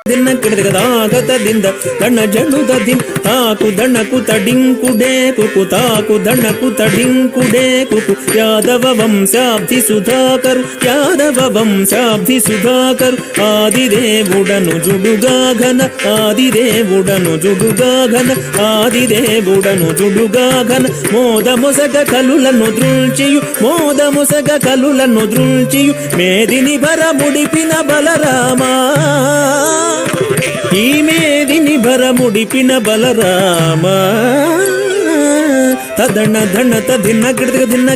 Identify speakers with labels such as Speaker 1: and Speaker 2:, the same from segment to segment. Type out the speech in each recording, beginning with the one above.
Speaker 1: ದಿನ ಕಿಡದಗದಾಗತದಿಂದ ದಣ್ಣ ಜಣುದದಿಂ ತಾಕು ದಣ್ಣಕು ತಡಿಂಕುಡೆ ಕುಕು ತಾಕು ದಣ್ಣಕು ತಡಿಂಕುಡೆ ಕುಕು ಯಾದವ ವಂಶಾಬ್ಧಿ ಸುಧಾಕರು ಯಾದವ ವಂಶಾಬ್ಧಿ ಸುಧಾಕರು ఆదిదేవుడను జుడుగాఘన ఆదిదేవుడను జుడుగాఘన ఆదిదేవుడను జుడుగాఘన మోదముసగ కలులను దృంచియు మోదముసగ కలులను దృంచియు మేదిని భర ముడిపిన బలరామా ఈ మేదిని భర ముడిపిన బలరామా తదణ ధణ తదిన్న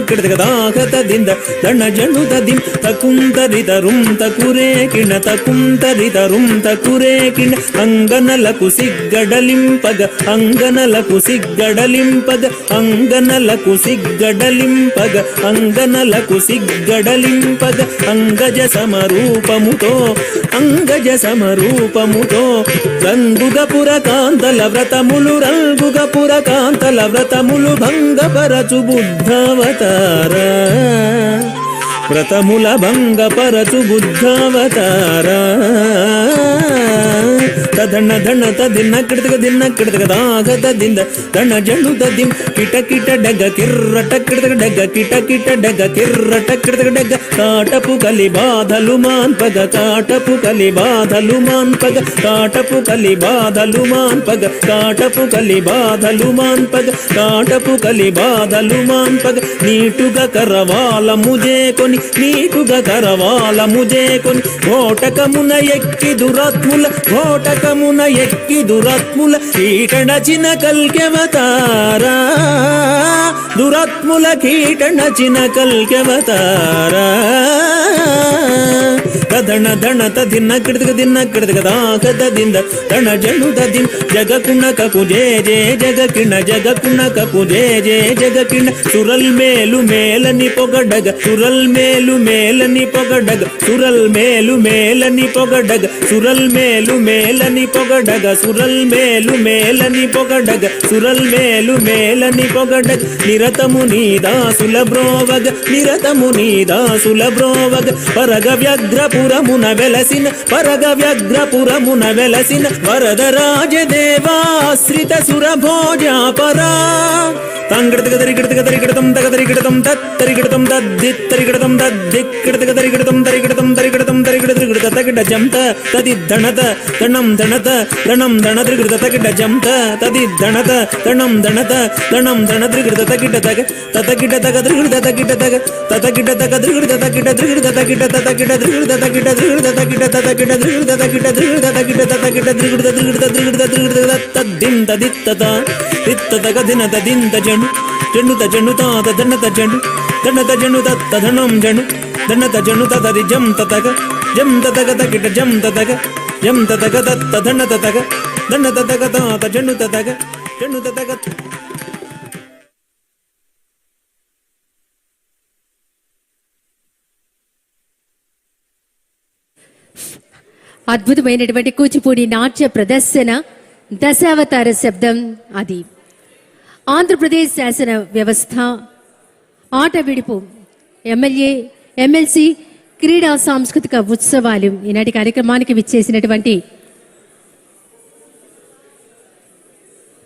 Speaker 1: కిడదగ దాగతದಿಂದ దణ జణుదదిం తకుంతరితరుం తకురేకిణ తకుంతరితరుం తకురేకిణ అంగనలకు సిగ్గడలింపగ అంగనలకు సిగ్గడలింపగ అంగనలకు సిగ్గడలింపగ అంగనలకు సిగ్గడలింపగ అంగజ సమరూపముతో అంగజ సమరూపముతో రంగుగపుర కాంతల వ్రతములు రంగుగపుర కాంతల వ్రతములు భంగపరచు బుద్ధావతార వ్రతముల భంగపరచు బుద్ధావతార తదణ ధణ తదిన్న కిడదగ దాగతದಿಂದ దణ జణుదదిం కిట కిట డగ కిర్రట కిడదగ డగ కిట కిట డగ కిర్రట కిడదగ డగ కాటపు కలి బాధలు మాన్పగ కాటపు కలి బాధలు మాన్పగ కాటపు కలి బాధలు మాన్పగ కాటపు కలి బాధలు మాన్పగ కాటపు కలి బాధలు మాన్పగ నీటుగా కరవాల ముజేకొని నీటుగా కరవాల ముజేకొని ఘోటకమున ఎక్కి దురాత్ముల ఘోటకమున ఎక్కి దురాత్ముల కీటణచిన కల్కెవతారా దురాత్ముల కీటణచిన కల్కెవతారా తదణ ధణ తదిన్న కిడదగ దాగతದಿಂದ దణ జణుదదిం జగకునకకు జే జే జగకిణ జగకునకకు జే జే జగకిణ సురల్ మేలు మేలని పొగడగ సురల్ మేలు మేలని పొగడగ సురల్ మేలు మేలని పొగడగ సురల్ మేలు మేలని పొగడగ సురల్ మేలు మేలని పొగడగ సురల్ మేలు మేలని పొగడగ నిరతము నీ దాసుల బ్రోవగ నిరతము నీ దాసుల బ్రోవగ పరగ వ్యగ్రపురమున వెలసిన పరగ వ్యగ్రపురమున వెలసిన వరదరాజదేవాశ్రిత సురభోజాపరా తంగడతగదరిగిడతగదరిగిడతం తగదరిగిడతం తత్తరిగిడతం తద్దిత్తరిగిడతం తద్దిక్కిడతగదరిగిడతం తరిగిడతం తరిగిడతం తరిగిడతరిగిడత తగిడ జంత తది ధణత తణం ధణత తణం ధణత్రిగిడత తగిడ జంత తది ధణత తణం ధణత తణం ధణత్రిగిడత తగిడ తగ తతగిడ తగద్రిగిడత తగిడ తగ తతగిడ తగద్రిగిడత తగిడ ద్రిగిడత తగిడ తతగిడ ద్రిగిడత తగిడ ద్రిగిడత తగిడ తతగిడ ద్రిగిడత తగిడ ద్రిగిడత తగిడ తతగిడ ద్రిగిడత ద్రిగిడత ద్రిగిడత ద్రిగిడత తద్దిం తదిత్తత తిత్తతగ దిన తదింత జణు జణుత జణుత తదణత జణు దణత జణు తదణం జణు దణత జణు తదరి జం తతగ జం తతగ తగిట జం తతగ జం తతగ తదణ తతగ దణ తతగ త జణు తతగ జణు తతగ.
Speaker 2: అద్భుతమైనటువంటి కూచిపూడి నాట్య ప్రదర్శన దశావతార శబ్దం. అది ఆంధ్రప్రదేశ్ శాసన వ్యవస్థ ఆట విడుపు ఎమ్మెల్యే ఎమ్మెల్సీ క్రీడా సాంస్కృతిక ఉత్సవాలు ఈనాటి కార్యక్రమానికి విచ్చేసినటువంటి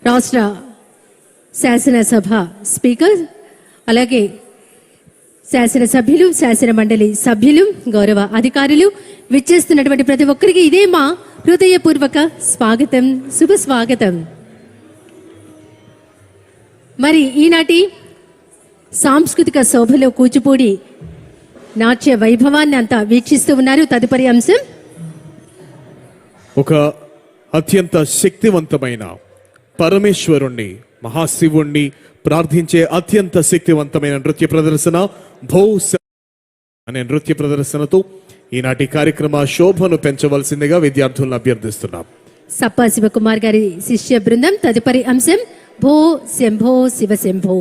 Speaker 2: రాష్ట్ర శాసనసభ స్పీకర్ అలాగే శాసనసభ్యులు శాసన మండలి సభ్యులు గౌరవ అధికారులు విచ్చేస్తున్నటువంటి ప్రతి ఒక్కరికి ఇదే మా హృదయపూర్వక స్వాగతం, శుభ స్వాగతం. మరి ఈనాటి సాంస్కృతిక శోభలో కూచిపూడి నాట్య వైభవాన్ని అంతా వీక్షిస్తూ ఉన్నారు. తదుపరి అంశం
Speaker 3: ఒక అత్యంత శక్తివంతమైన పరమేశ్వరుణ్ణి మహాశివుణ్ణి ప్రార్థించే అత్యంత శక్తివంతమైన నృత్య ప్రదర్శన భో అనే నృత్య ప్రదర్శనతో ఈనాటి కార్యక్రమ శోభను పెంచవలసిందిగా విద్యార్థులను అభ్యర్థిస్తున్నాం.
Speaker 2: సప్పా శివకుమార్ గారి శిష్య బృందం. తదుపరి అంశం భో శంభో శివ శంభో.